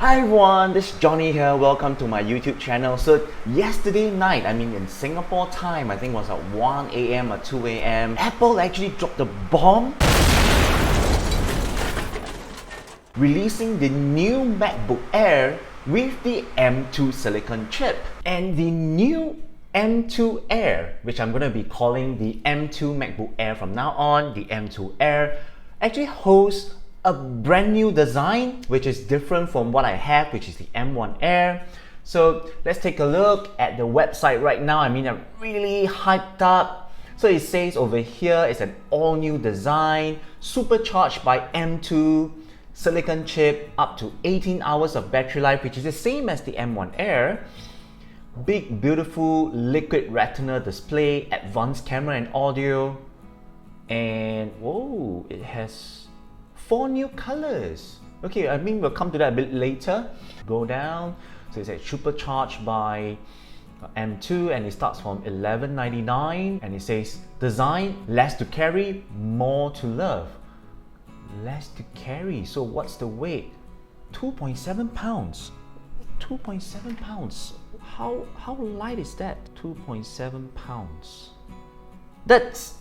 Hi everyone, this is Johnny here. Welcome to my YouTube channel. So yesterday night, in Singapore time, I think it was at 1 a.m. or 2 a.m. Apple actually dropped a bomb, releasing the new MacBook Air with the M2 silicon chip. And the new M2 Air, which I'm going to be calling the M2 MacBook Air from now on, the M2 Air, actually hosts a brand new design which is different from what I have, which is the M1 Air. So let's take a look at the website right now. I'm really hyped up. So it says over here it's an all new design, supercharged by M2 silicon chip, up to 18 hours of battery life, which is the same as the M1 Air. Big beautiful liquid retina display, advanced camera and audio, and whoa, it has 4 new colors. Okay, we'll come to that a bit later. Go down, so it's supercharged by M2 and it starts from $11.99 and it says design, less to carry, more to love. Less to carry, so what's the weight? 2.7 pounds. 2.7 pounds. How light is that? 2.7 pounds. That's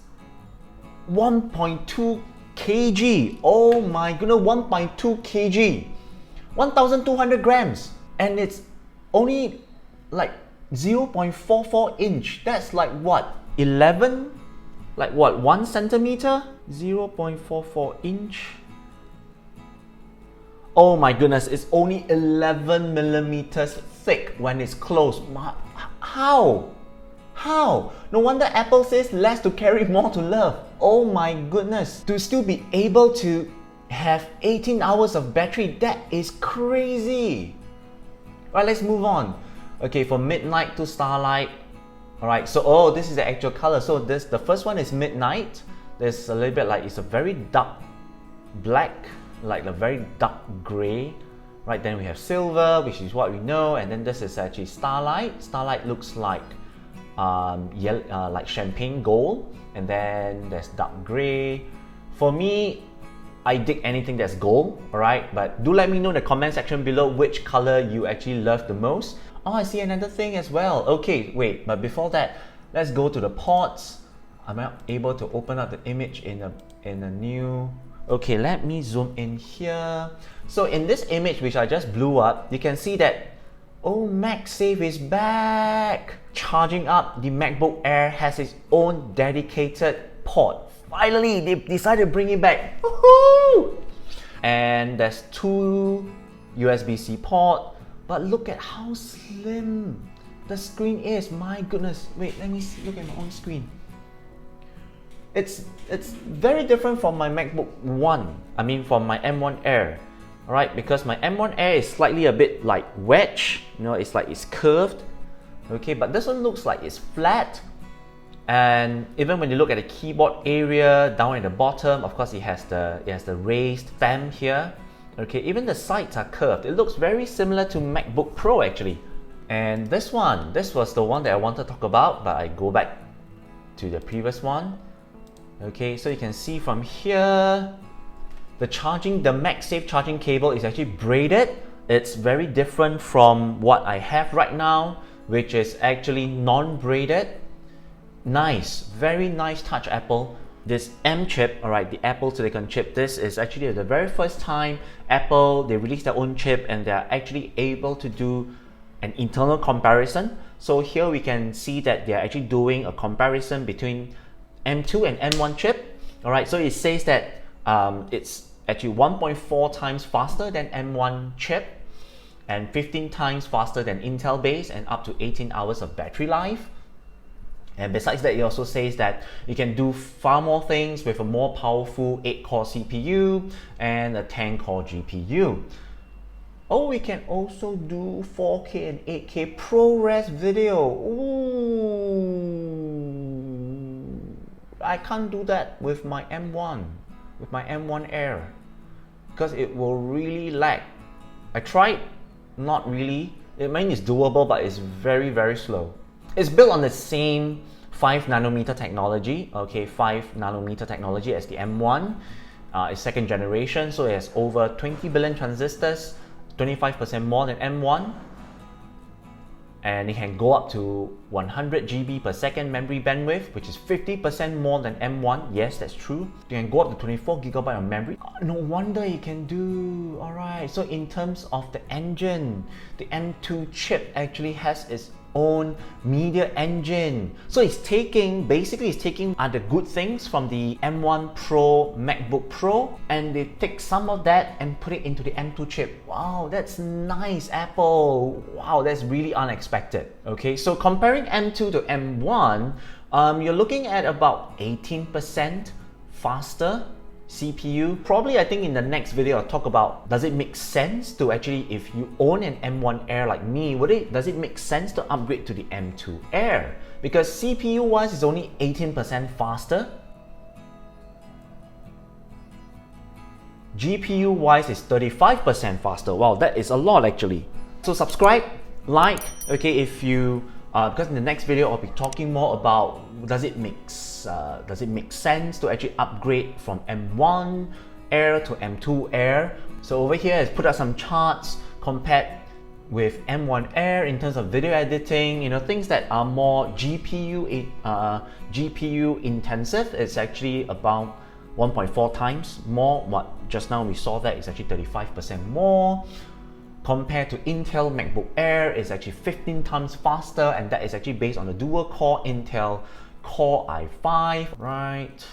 1.2 kg. Oh my goodness, 1.2 kg. 1,200 grams. And it's only like 0.44 inch. That's like what? 11? Like what? 1 centimeter? 0.44 inch. Oh my goodness, it's only 11 millimeters thick when it's closed. How? How? No wonder Apple says less to carry, more to love. Oh my goodness. To still be able to have 18 hours of battery, that is crazy. Alright, let's move on. Okay, from midnight to starlight. Alright, so this is the actual color. So the first one is midnight. There's a little bit like, it's a very dark black, like a very dark gray. Right, then we have silver, which is what we know, and then this is actually starlight. Starlight looks like yellow, like champagne gold, and then there's dark gray. For me, I dig anything that's gold, alright? But do let me know in the comment section below which color you actually love the most. Oh, I see another thing as well. Okay, wait, but before that, let's go to the ports. I'm able to open up the image in a new. Okay, let me zoom in here. So in this image, which I just blew up, you can see that, oh, MagSafe is back! Charging up, the MacBook Air has its own dedicated port. Finally, they decided to bring it back. Woohoo! And there's 2 USB-C port, but look at how slim the screen is. My goodness. Wait, let me look at my own screen. It's very different from my MacBook One. From my M1 Air. Alright, because my M1 Air is slightly a bit like wedge, it's like it's curved. Okay, but this one looks like it's flat. And even when you look at the keyboard area down at the bottom, of course it has the raised fan here. Okay, even the sides are curved. It looks very similar to MacBook Pro actually. And this was the one that I wanted to talk about, but I go back to the previous one. Okay, so you can see from here, the MagSafe charging cable is actually braided. It's very different from what I have right now, which is actually non-braided. Nice, very nice touch, Apple. This M chip, alright, the Apple silicon chip, this is actually the very first time they released their own chip and they're actually able to do an internal comparison. So here we can see that they're actually doing a comparison between M2 and M1 chip. Alright, so it says that it's actually 1.4 times faster than M1 chip and 15 times faster than Intel base and up to 18 hours of battery life. And besides that, it also says that you can do far more things with a more powerful 8-core CPU and a 10-core GPU. Oh, we can also do 4K and 8K ProRes video. Ooh. I can't do that with my M1, with my M1 Air, because it will really lag. I tried, not really. It's doable, but it's very, very slow. It's built on the same 5nm technology, okay, 5nm technology as the M1. It's second generation, so it has over 20 billion transistors, 25% more than M1, and it can go up to 100 GB per second memory bandwidth, which is 50% more than M1. Yes, that's true. You can go up to 24 GB of memory. No wonder you can do. Alright, so in terms of the engine, the M2 chip actually has its own media engine. So it's taking other good things from the M1 Pro MacBook Pro, and they take some of that and put it into the M2 chip. Wow, that's nice, Apple. Wow, that's really unexpected. Okay, so comparing M2 to M1, you're looking at about 18% faster CPU. Probably, I think in the next video I'll talk about, does it make sense to actually, if you own an M1 Air like me, does it make sense to upgrade to the M2 Air? Because CPU wise is only 18% faster. GPU wise is 35% faster. Wow, that is a lot actually. So subscribe, like, okay, if you because in the next video I'll be talking more about does it make sense to actually upgrade from M1 Air to M2 Air. So over here I've put out some charts compared with M1 Air in terms of video editing, you know, things that are more GPU intensive. It's actually about 1.4 times more. What just now we saw that it's actually 35% more. Compared to Intel MacBook Air, it's actually 15 times faster, and that is actually based on the dual-core Intel Core i5, right?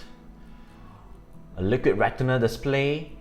A liquid retina display,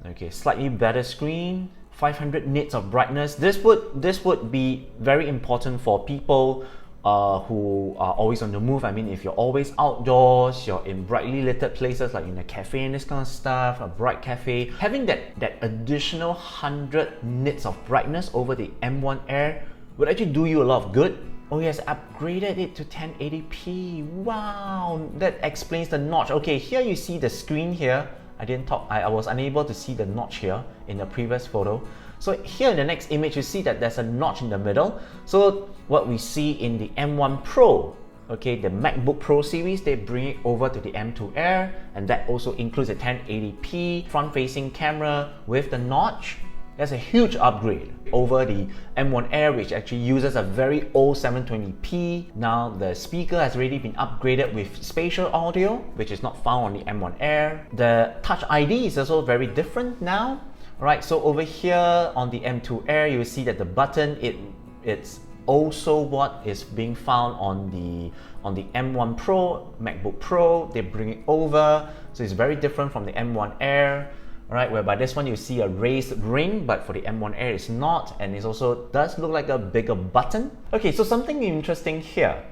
okay, slightly better screen, 500 nits of brightness. This would be very important for people who are always on the move. I mean, if you're always outdoors, you're in brightly lit places like in a cafe and this kind of stuff, a bright cafe, having that additional 100 nits of brightness over the M1 Air would actually do you a lot of good. Oh yes, upgraded it to 1080p. Wow, that explains the notch. Okay, here you see the screen here. I was unable to see the notch here in the previous photo. So here in the next image, you see that there's a notch in the middle. So what we see in the M1 Pro, okay, the MacBook Pro series, they bring it over to the M2 Air, and that also includes a 1080p front-facing camera with the notch. That's a huge upgrade over the M1 Air, which actually uses a very old 720p. Now the speaker has already been upgraded with spatial audio, which is not found on the M1 Air. The Touch ID is also very different now. Right, so over here on the M2 Air, you will see that the button, it's also what is being found on the M1 Pro, MacBook Pro. They bring it over, so it's very different from the M1 Air. Right, whereby this one you see a raised ring, but for the M1 Air it's not, and it also does look like a bigger button. Okay, so something interesting here.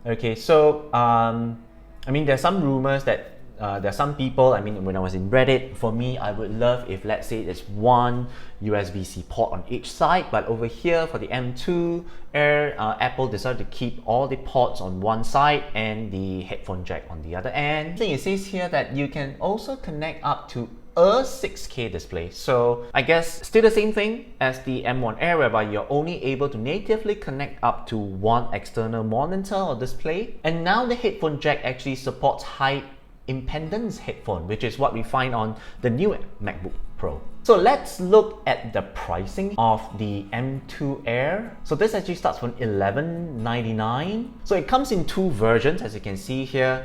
Okay, so I mean, there's some rumors that there's some people, I mean, when I was in Reddit, for me, I would love if, let's say, there's one USB-C port on each side, but over here for the M2 Air, Apple decided to keep all the ports on one side and the headphone jack on the other end. So it says here that you can also connect up to a 6K display. So I guess still the same thing as the M1 Air, whereby you're only able to natively connect up to one external monitor or display. And now the headphone jack actually supports high impedance headphone, which is what we find on the new MacBook Pro. So let's look at the pricing of the M2 Air. So this actually starts from $1199. So it comes in two versions, as you can see here.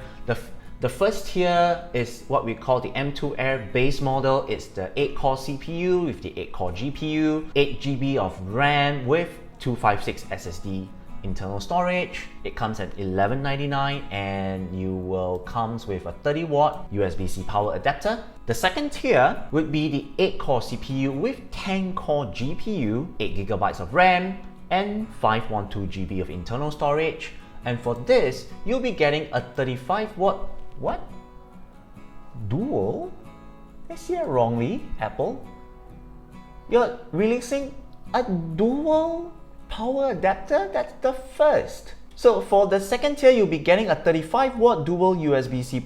The first here is what we call the M2 Air base model. It's the 8-core CPU with the 8-core GPU, 8 GB of RAM with 256 SSD internal storage. It comes at $1199, and you will comes with a 30-watt USB-C power adapter. The second tier would be the 8-core CPU with 10-core GPU, 8 GB of RAM, and 512 GB of internal storage. And for this, you'll be getting a 35-watt dual? I see it wrongly, Apple. You're releasing a dual power adapter? That's the first. So for the second tier, you'll be getting a 35-watt dual USB-C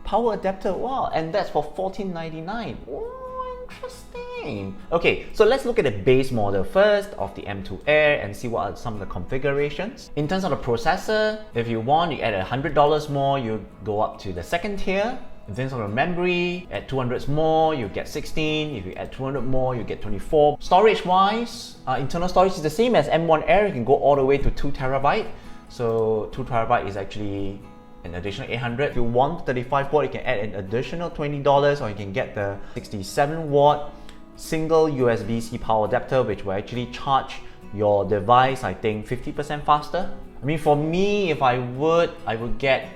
power adapter. Wow, and that's for $1499. Oh, interesting. Okay, so let's look at the base model first of the M2 Air and see what are some of the configurations. In terms of the processor, if you want, you add $100 more, you go up to the second tier. In terms of the memory, at 200 more, you get 16. If you add 200 more, you get 24. Storage-wise, internal storage is the same as M1 Air. You can go all the way to 2 terabyte. So 2 terabyte is actually an additional 800. If you want 35 watt, you can add an additional $20, or you can get the 67 watt single USB-C power adapter, which will actually charge your device, I think, 50% faster. I mean, for me, if I would get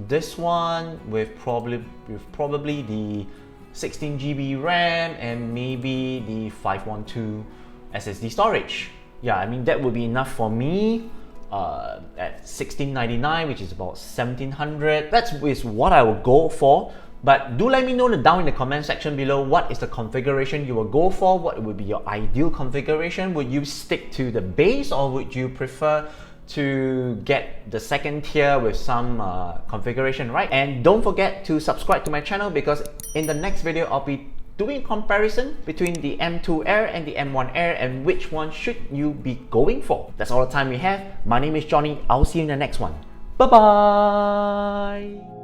this one with probably the 16 GB RAM and maybe the 512 SSD storage. Yeah, I mean, that would be enough for me. At $1699, which is about $1,700. That is what I will go for. But do let me know down in the comment section below what is the configuration you will go for. What would be your ideal configuration? Would you stick to the base, or would you prefer to get the second tier with some configuration, right? And don't forget to subscribe to my channel, because in the next video I'll be doing a comparison between the M2 Air and the M1 Air, and which one should you be going for. That's all the time we have. My name is Johnny. I'll see you in the next one. Bye bye.